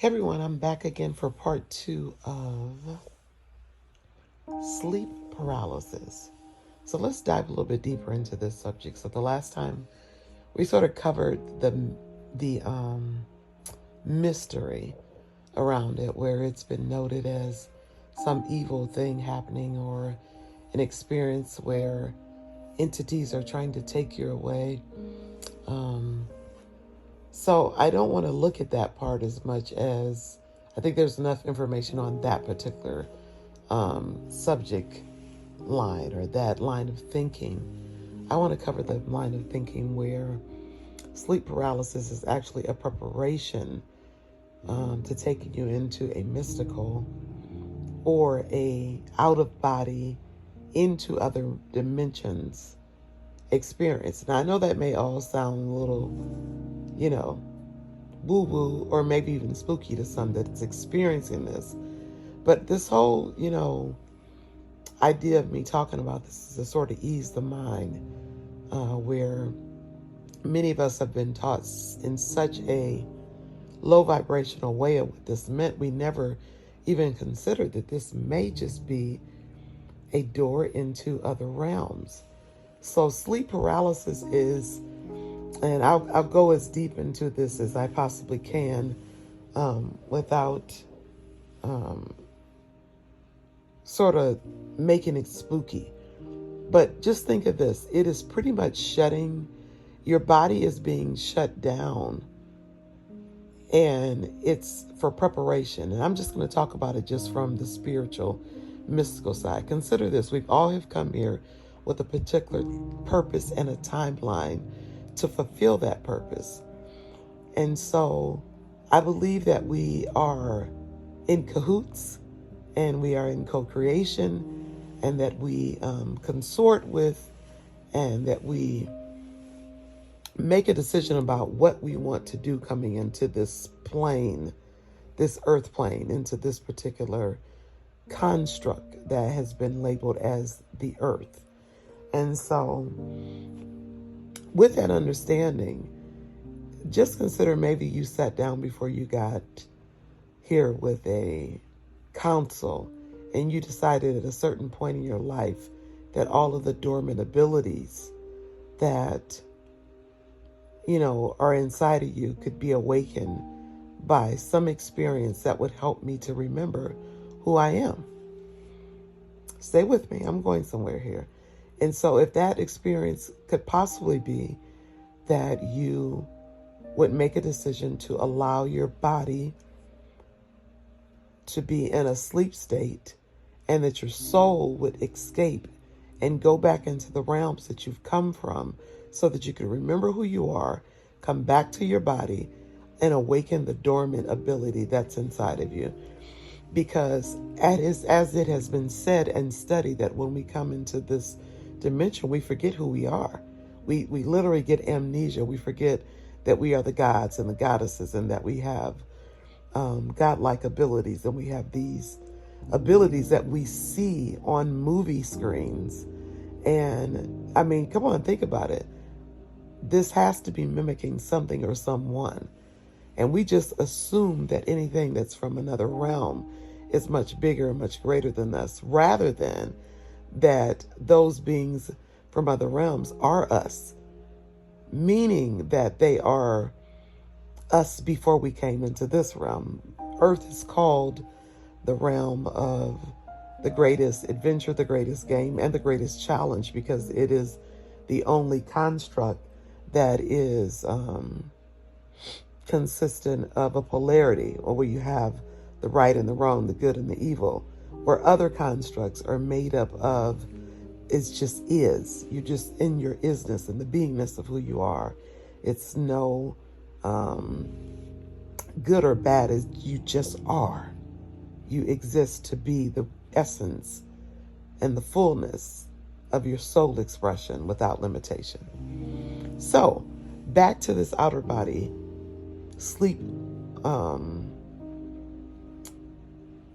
Hey everyone, I'm back again for part 2 of sleep paralysis. So let's dive a little bit deeper into this subject. So the last time we sort of covered the mystery around it, where it's been noted as some evil thing happening or an experience where entities are trying to take you away. Um, so I don't want to look at that part as much as I think there's enough information on that particular subject line or that line of thinking. I want to cover the line of thinking where sleep paralysis is actually a preparation to taking you into a mystical or a out of body into other dimensions experience. Now I know that may all sound a little, you know, woo woo or maybe even spooky to some that's experiencing this. But this whole, idea of me talking about this is to sort of ease the mind, where many of us have been taught in such a low vibrational way of what this meant, we never even considered that this may just be a door into other realms. So sleep paralysis is, and I'll go as deep into this as I possibly can, without sort of making it spooky. But just think of this. It is pretty much your body is being shut down, and it's for preparation. And I'm just going to talk about it just from the spiritual, mystical side. Consider this. We all have come here with a particular purpose and a timeline to fulfill that purpose. And so I believe that we are in cahoots and we are in co-creation, and that we consort with, and that we make a decision about what we want to do coming into this plane, this earth plane, into this particular construct that has been labeled as the earth. And so with that understanding, just consider maybe you sat down before you got here with a counsel, and you decided at a certain point in your life that all of the dormant abilities that are inside of you could be awakened by some experience that would help me to remember who I am. Stay with me, I'm going somewhere here. And so if that experience could possibly be that you would make a decision to allow your body to be in a sleep state, and that your soul would escape and go back into the realms that you've come from, so that you can remember who you are, come back to your body, and awaken the dormant ability that's inside of you. Because as it has been said and studied, that when we come into this dimension, we forget who we are. We literally get amnesia. We forget that we are the gods and the goddesses, and that we have godlike abilities, and we have these abilities that we see on movie screens. And I mean, come on, think about it. This has to be mimicking something or someone. And we just assume that anything that's from another realm is much bigger and much greater than us, rather than that those beings from other realms are us, meaning that they are us before we came into this realm. Earth is called the realm of the greatest adventure, the greatest game, and the greatest challenge, because it is the only construct that is consistent of a polarity, or where you have the right and the wrong, the good and the evil, where other constructs are made up of it's just is. You're just in your isness and the beingness of who you are. It's no good or bad, as you just are. You exist to be the essence and the fullness of your soul expression without limitation. So back to this outer body sleep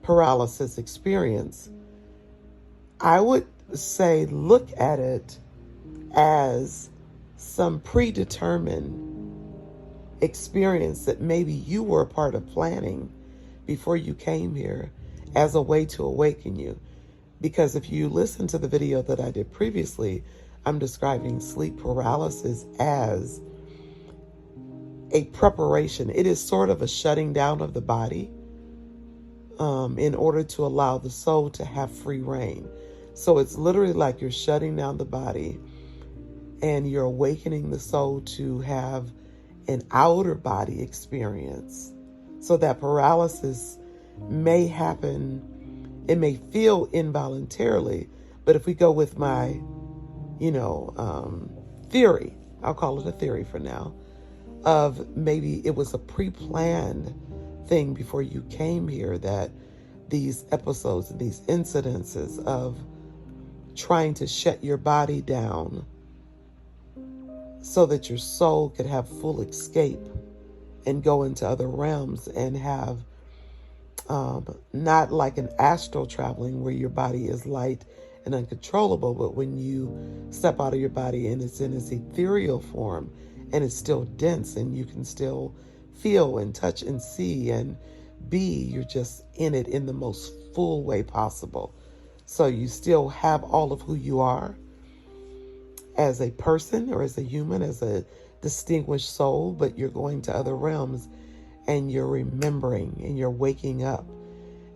paralysis experience. I would say look at it as some predetermined experience that maybe you were a part of planning before you came here as a way to awaken you. Because if you listen to the video that I did previously, I'm describing sleep paralysis as a preparation. It is sort of a shutting down of the body in order to allow the soul to have free reign. So it's literally like you're shutting down the body and you're awakening the soul to have an outer body experience. So that paralysis may happen, it may feel involuntarily, but if we go with my, theory, I'll call it a theory for now, of maybe it was a pre-planned thing before you came here, that these episodes and these incidences of trying to shut your body down so that your soul could have full escape and go into other realms and have not like an astral traveling where your body is light and uncontrollable, but when you step out of your body and it's in its ethereal form and it's still dense and you can still feel and touch and see and be, you're just in it in the most full way possible. So you still have all of who you are as a person or as a human, as a distinguished soul, but you're going to other realms and you're remembering and you're waking up.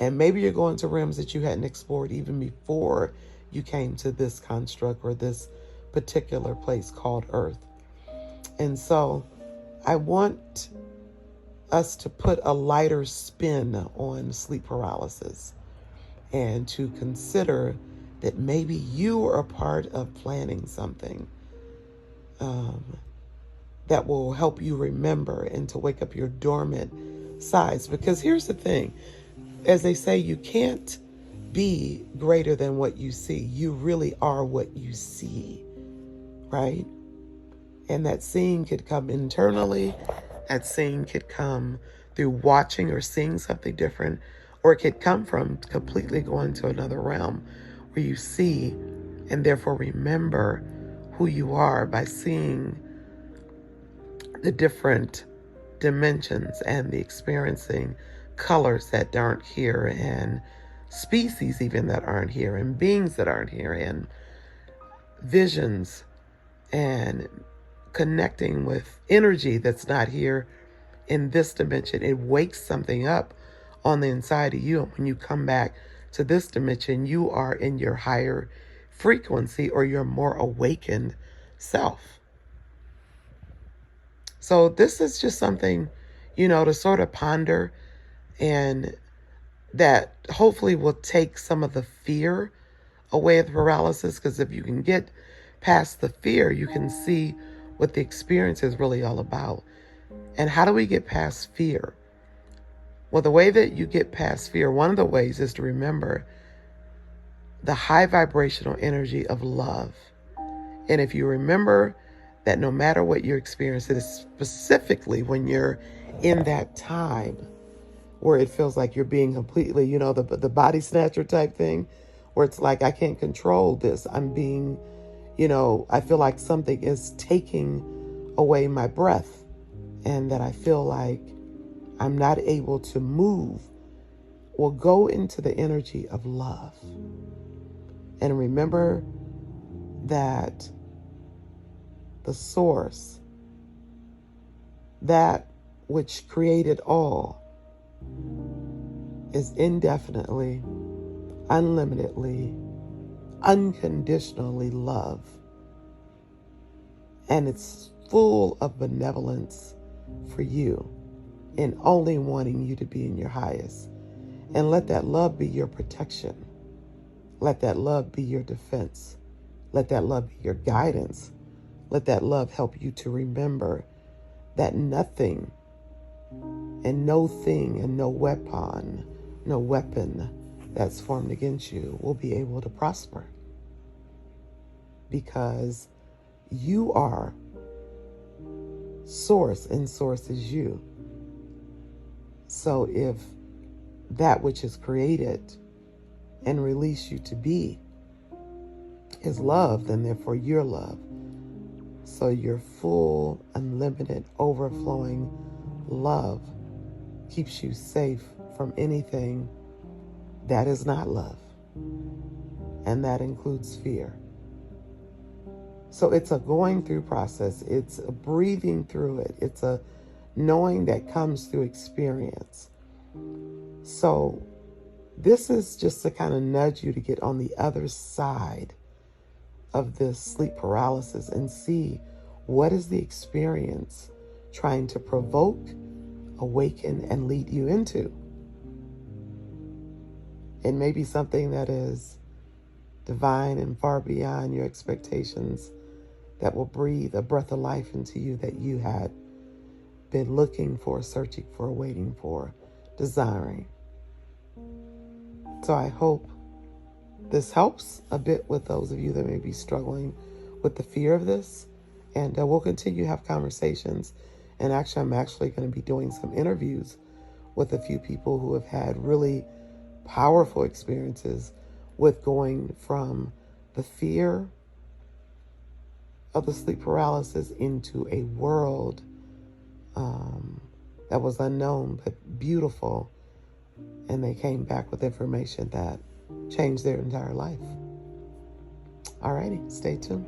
And maybe you're going to realms that you hadn't explored even before you came to this construct or this particular place called Earth. And so I want us to put a lighter spin on sleep paralysis and to consider that maybe you are a part of planning something that will help you remember and to wake up your dormant sides. Because here's the thing, as they say, you can't be greater than what you see. You really are what you see, right? And that seeing could come internally. That seeing could come through watching or seeing something different, or it could come from completely going to another realm where you see and therefore remember who you are by seeing the different dimensions and the experiencing colors that aren't here, and species even that aren't here, and beings that aren't here, and visions, and connecting with energy that's not here in this dimension. It wakes something up on the inside of you. And when you come back to this dimension, you are in your higher frequency or your more awakened self. So this is just something, to sort of ponder, and that hopefully will take some of the fear away of the paralysis. Because if you can get past the fear, you can see what the experience is really all about. And how do we get past fear? Well, the way that you get past fear, one of the ways is to remember the high vibrational energy of love. And if you remember that no matter what your experience is, specifically when you're in that time where it feels like you're being completely, the body snatcher type thing, where it's like, I can't control this. I'm being, I feel like something is taking away my breath, and that I feel like I'm not able to move. Well, go into the energy of love and remember that the source, that which created all, is indefinitely, unlimitedly, unconditionally love. And it's full of benevolence for you and only wanting you to be in your highest. And let that love be your protection. Let that love be your defense. Let that love be your guidance. Let that love help you to remember that nothing and no thing and no weapon that's formed against you will be able to prosper. Because you are source and source is you. So if that which is created and released you to be is love, then therefore you're love. So your full, unlimited, overflowing love keeps you safe from anything that is not love. And that includes fear. So it's a going through process. It's a breathing through it. It's a knowing that comes through experience. So this is just to kind of nudge you to get on the other side of this sleep paralysis and see what is the experience trying to provoke, awaken, and lead you into. It may be something that is divine and far beyond your expectations, that will breathe a breath of life into you that you had been looking for, searching for, waiting for, desiring. So I hope this helps a bit with those of you that may be struggling with the fear of this. And we'll continue to have conversations. And actually, I'm actually going to be doing some interviews with a few people who have had really powerful experiences with going from the fear of the sleep paralysis into a world that was unknown but beautiful. And they came back with information that changed their entire life. Alrighty, stay tuned.